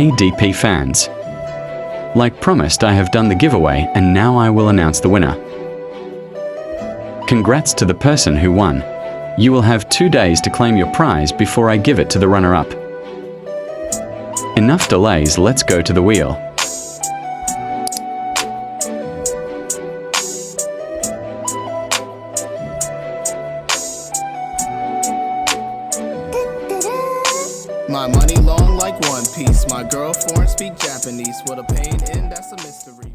Hey DP fans! Like promised, I have done the giveaway and now I will announce the winner. Congrats to the person who won. You will have 2 days to claim your prize before I give it to the runner-up. Enough delays, let's go to the wheel. My money long like One Piece. My girl foreign speak Japanese. What a pain in, that's a mystery.